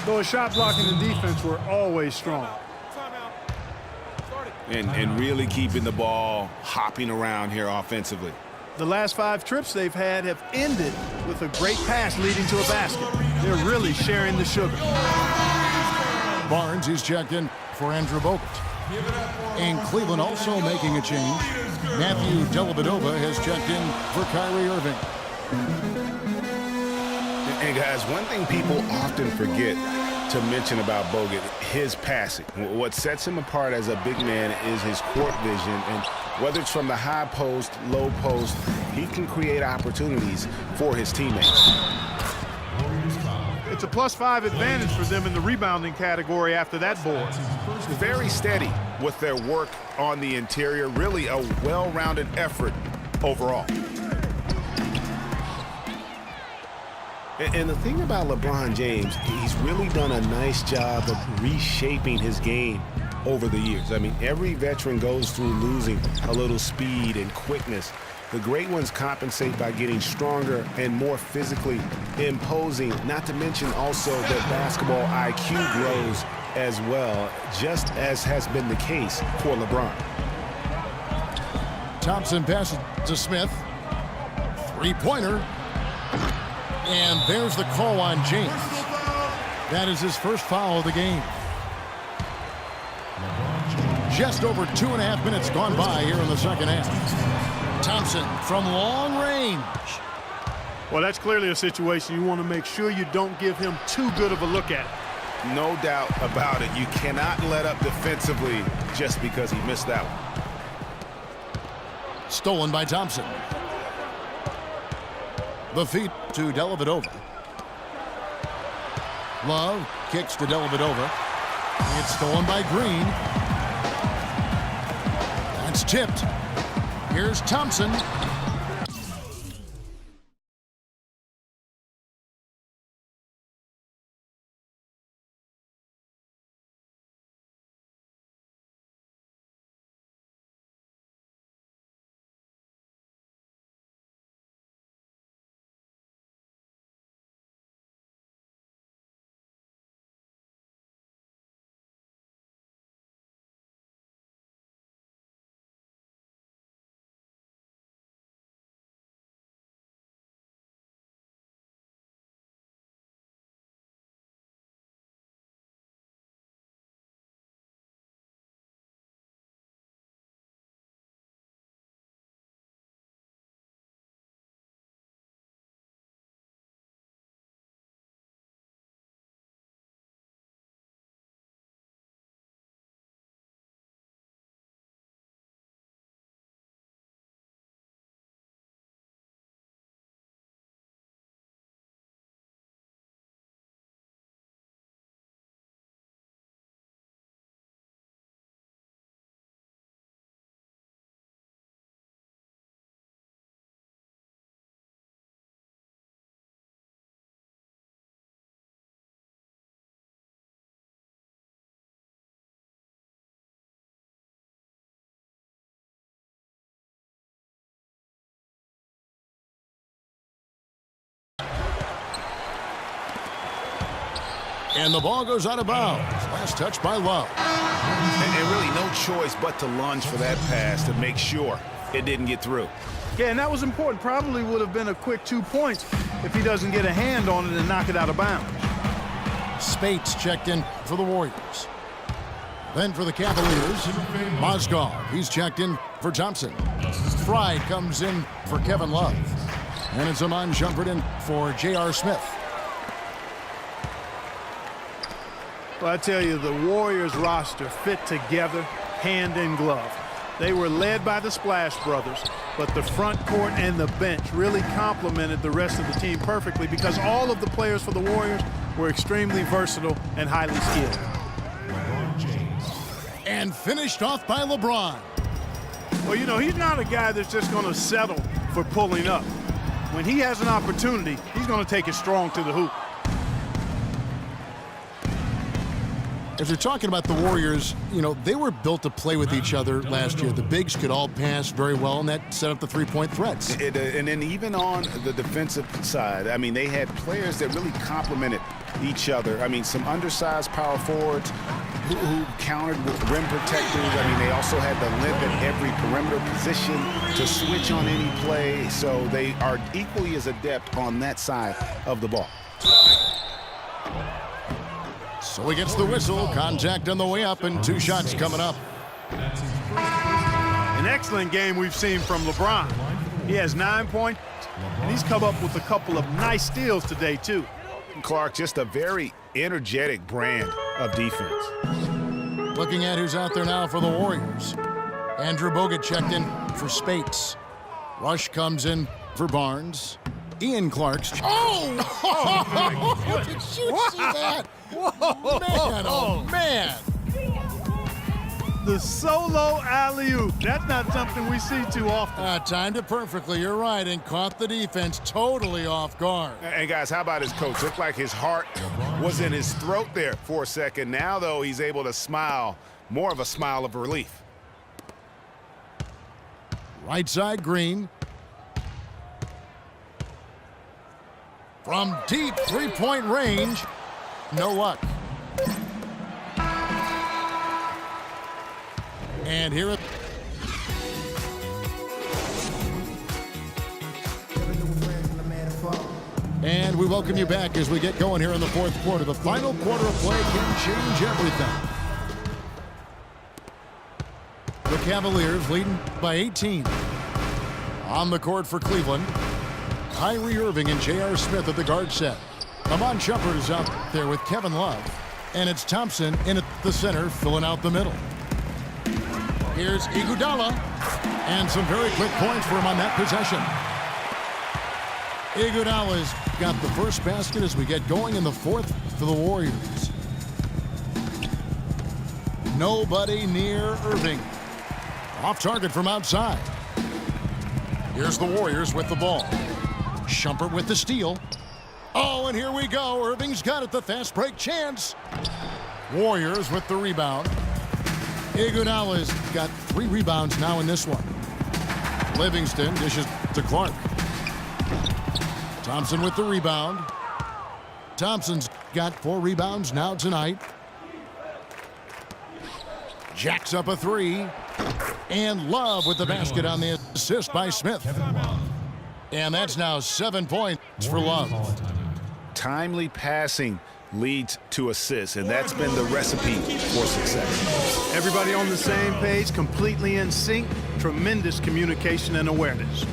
So his shot blocking and defense were always strong. And really keeping the ball hopping around here offensively. The last 5 trips they've had have ended with a great pass leading to a basket. They're really sharing the sugar. Barnes, he's checked in for Andrew Bogut. And Cleveland also making a change. Matthew Dellavedova has checked in for Kyrie Irving. And guys, one thing people often forget to mention about Bogut, his passing. What sets him apart as a big man is his court vision, and whether it's from the high post, low post, he can create opportunities for his teammates. It's a +5 advantage for them in the rebounding category after that board. Very steady with their work on the interior, really a well-rounded effort overall. And the thing about LeBron James, he's really done a nice job of reshaping his game over the years. I mean, every veteran goes through losing a little speed and quickness. The great ones compensate by getting stronger and more physically imposing, not to mention also that basketball IQ grows as well, just as has been the case for LeBron. Thompson passes to Smith. Three-pointer. And there's the call on James. That is his first foul of the game. Just over 2.5 minutes gone by here in the second half. Thompson from long range. Well, that's clearly a situation you want to make sure you don't give him too good of a look at. No doubt about it. You cannot let up defensively just because he missed that one. Stolen by Thompson. The feed to Dellavedova. Love kicks to Dellavedova. It's stolen by Green. That's tipped. Here's Thompson. And the ball goes out of bounds. Last touch by Love. And really no choice but to lunge for that pass to make sure it didn't get through. Yeah, and that was important. Probably would have been a quick 2 points if he doesn't get a hand on it and knock it out of bounds. Spates checked in for the Warriors. Then for the Cavaliers, Mozgov. He's checked in for Thompson. Fry comes in for Kevin Love. And it's Iman Shumpert in for J.R. Smith. Well, I tell you, the Warriors roster fit together hand in glove. They were led by the Splash Brothers, but the front court and the bench really complemented the rest of the team perfectly because all of the players for the Warriors were extremely versatile and highly skilled. And finished off by LeBron. Well, you know, he's not a guy that's just going to settle for pulling up. When he has an opportunity, he's going to take it strong to the hoop. As we're talking about the Warriors, you know, they were built to play with each other last year. The bigs could all pass very well, and that set up the three-point threats. And then even on the defensive side, I mean, they had players that really complemented each other. I mean, some undersized power forwards who countered with rim protectors. I mean, they also had the length at every perimeter position to switch on any play. So they are equally as adept on that side of the ball. So he gets the whistle. Contact on the way up, and 2 shots coming up. An excellent game we've seen from LeBron. He has 9 points, and he's come up with a couple of nice steals today, too. Clark, just a very energetic brand of defense. Looking at who's out there now for the Warriors. Andrew Bogut checked in for Spates. Rush comes in for Barnes. Ian Clark's. Oh! Did you see that? Whoa! Man, oh, man. The solo alley-oop. That's not something we see too often. Timed it perfectly, you're right, and caught the defense totally off guard. And guys, how about his coach? Looked like his heart was in his throat there for a second. Now, though, he's able to smile, more of a smile of relief. Right side, Green. From deep three-point range, no luck. And here it. And we welcome you back as we get going here in the 4th quarter. The final quarter of play can change everything. The Cavaliers leading by 18. On the court for Cleveland, Kyrie Irving and J.R. Smith at the guard set. Amon Shumpert is out there with Kevin Love. And it's Thompson in at the center, filling out the middle. Here's Iguodala. And some very quick points for him on that possession. Iguodala's got the first basket as we get going in the 4th for the Warriors. Nobody near Irving. Off target from outside. Here's the Warriors with the ball. Shumpert with the steal. Oh, and here we go. Irving's got it, the fast break chance. Warriors with the rebound. Iguodala's got 3 rebounds now in this one. Livingston dishes to Clark. Thompson with the rebound. Thompson's got 4 rebounds now tonight. Jacks up a 3. And Love with the basket on the assist by Smith. And that's now 7 points for Love. Timely passing leads to assists, and that's been the recipe for success. Everybody on the same page, completely in sync. Tremendous communication and awareness.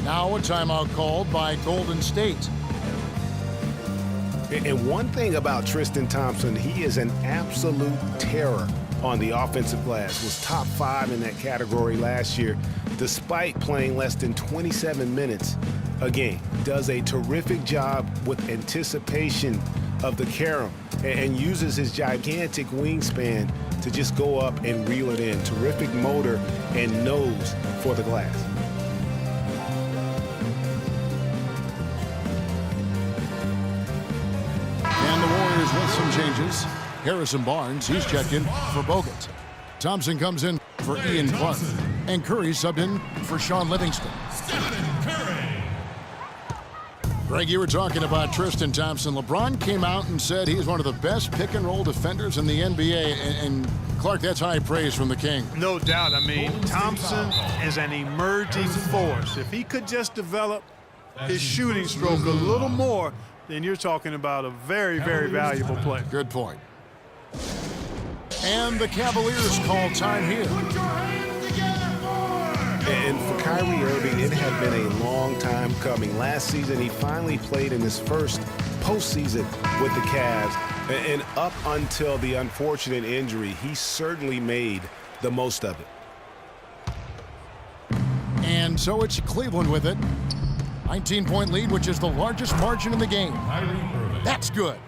Now a timeout called by Golden State. And one thing about Tristan Thompson, he is an absolute terror on the offensive glass. Was top 5 in that category last year, despite playing less than 27 minutes a game. Does a terrific job with anticipation of the carom and uses his gigantic wingspan to just go up and reel it in. Terrific motor and nose for the glass. And the Warriors with some changes. Harrison Barnes, he's checked in for Bogut. Thompson comes in for Ian Clark. And Curry subbed in for Sean Livingston. Greg, you were talking about Tristan Thompson. LeBron came out and said he's one of the best pick-and-roll defenders in the NBA. And Clark, that's high praise from the King. No doubt. I mean, Thompson is an emerging force. If he could just develop his shooting stroke a little more, then you're talking about a very, very valuable player. Good point. And the Cavaliers call time here. And for Kyrie Irving, it had been a long time coming. Last season, he finally played in his first postseason with the Cavs. And up until the unfortunate injury, he certainly made the most of it. And so it's Cleveland with it. 19-point lead, which is the largest margin in the game. That's good.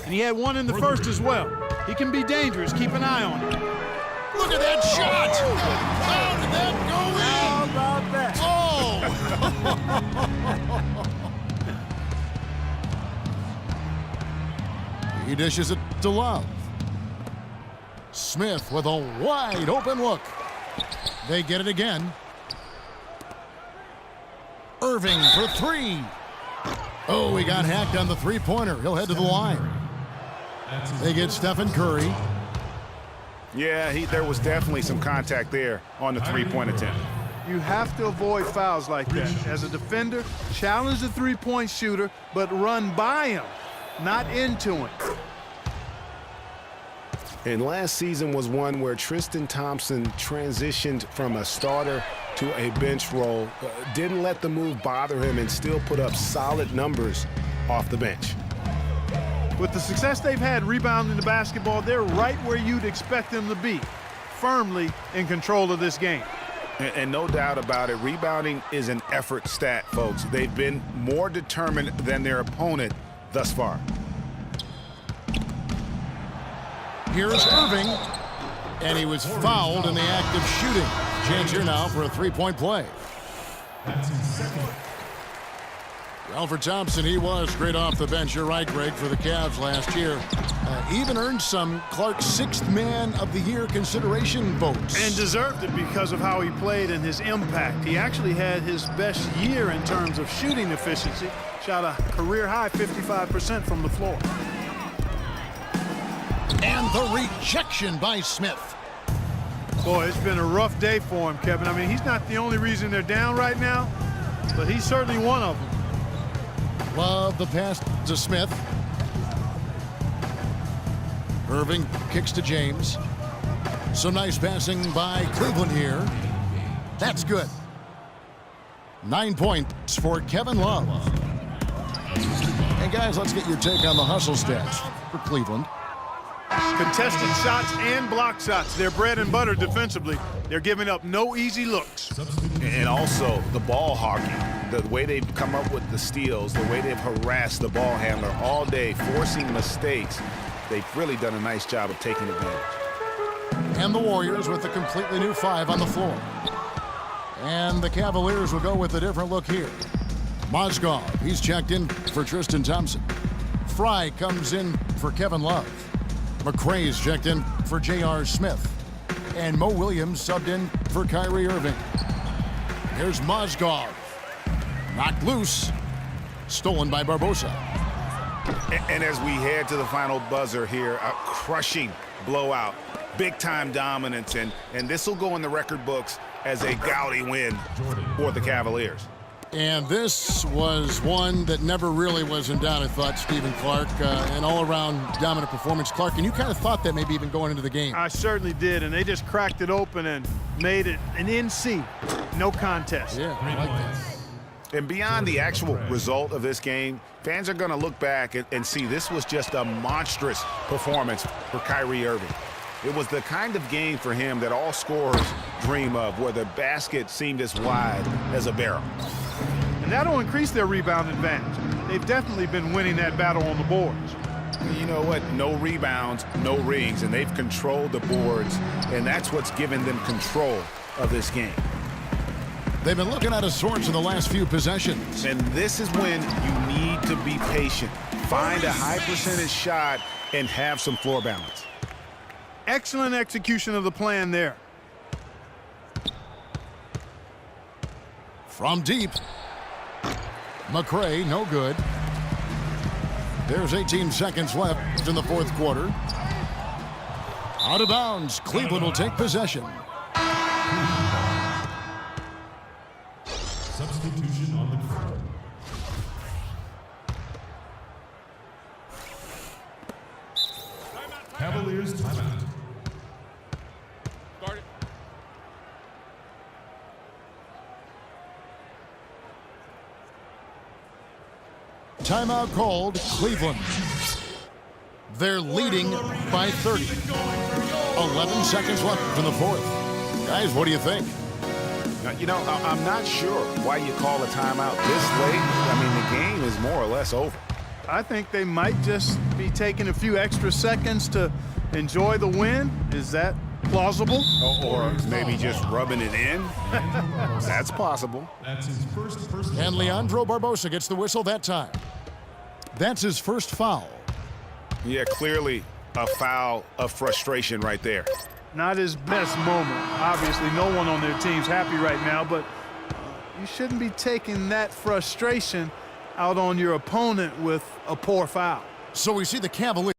And he had one in the first as well. He can be dangerous. Keep an eye on him. Look at that shot! How did that go in? How about that? Oh! He dishes it to Love. Smith with a wide open look. They get it again. Irving for 3. Oh, he got hacked on the three-pointer. He'll head to the line. They get Stephen Curry. Yeah, there was definitely some contact there on the three-point attempt. You have to avoid fouls like that. As a defender, challenge the three-point shooter, but run by him, not into him. And last season was one where Tristan Thompson transitioned from a starter to a bench role, didn't let the move bother him, and still put up solid numbers off the bench. With the success they've had rebounding the basketball, they're right where you'd expect them to be, firmly in control of this game. And no doubt about it, rebounding is an effort stat, folks. They've been more determined than their opponent thus far. Here's Irving, and he was fouled in the act of shooting. Chance here now for a three-point play. Well, for Thompson, he was great off the bench. You're right, Greg, for the Cavs last year. Even earned some Clark's sixth man of the year consideration votes. And deserved it because of how he played and his impact. He actually had his best year in terms of shooting efficiency. Shot a career-high 55% from the floor. And the rejection by Smith. Boy, it's been a rough day for him, Kevin. I mean, he's not the only reason they're down right now, but he's certainly one of them. Love the pass to Smith. Irving kicks to James. So nice passing by Cleveland here. That's good. 9 points for Kevin Love. And guys, let's get your take on the hustle stats for Cleveland. Contested shots and block shots. They're bread and butter defensively. They're giving up no easy looks. And also the ball hawking, the way they've come up with the steals, the way they've harassed the ball handler all day, forcing mistakes. They've really done a nice job of taking advantage. And the Warriors with a completely new five on the floor. And the Cavaliers will go with a different look here. Mozgov, he's checked in for Tristan Thompson. Fry comes in for Kevin Love. McRae's checked in for J.R. Smith. And Mo Williams subbed in for Kyrie Irving. Here's Mozgov. Knocked loose. Stolen by Barbosa. And as we head to the final buzzer here, a crushing blowout, big-time dominance, and this will go in the record books as a gaudy win for the Cavaliers. And this was one that never really was in doubt, I thought, Stephen Clark. An all-around dominant performance. Clark, and you kind of thought that maybe even going into the game. I certainly did, and they just cracked it open and made it an NC. No contest. Yeah, I like that. And beyond the actual result of this game, fans are going to look back and see this was just a monstrous performance for Kyrie Irving. It was the kind of game for him that all scorers dream of, where the basket seemed as wide as a barrel. And that'll increase their rebound advantage. They've definitely been winning that battle on the boards. You know what? No rebounds, no rings, and they've controlled the boards, and that's what's given them control of this game. They've been looking out of sorts in the last few possessions. And this is when you need to be patient. Find a high percentage shot and have some floor balance. Excellent execution of the plan there. From deep. McRae, no good. There's 18 seconds left in the fourth quarter. Out of bounds. Cleveland will take possession. Substitution on the court. Cavaliers timeout. Start it. Timeout called. Cleveland. They're leading by 30. 11 seconds left in the fourth. Guys, what do you think? Now, you know, I'm not sure why you call a timeout this late. I mean, the game is more or less over. I think they might just be taking a few extra seconds to enjoy the win. Is that plausible? Or maybe just rubbing it in. That's possible. That's his first personal. And Leandro Barbosa gets the whistle that time. That's his first foul. Yeah, clearly a foul of frustration right there. Not his best moment. Obviously, no one on their team's happy right now, but you shouldn't be taking that frustration out on your opponent with a poor foul. So we see the Cavaliers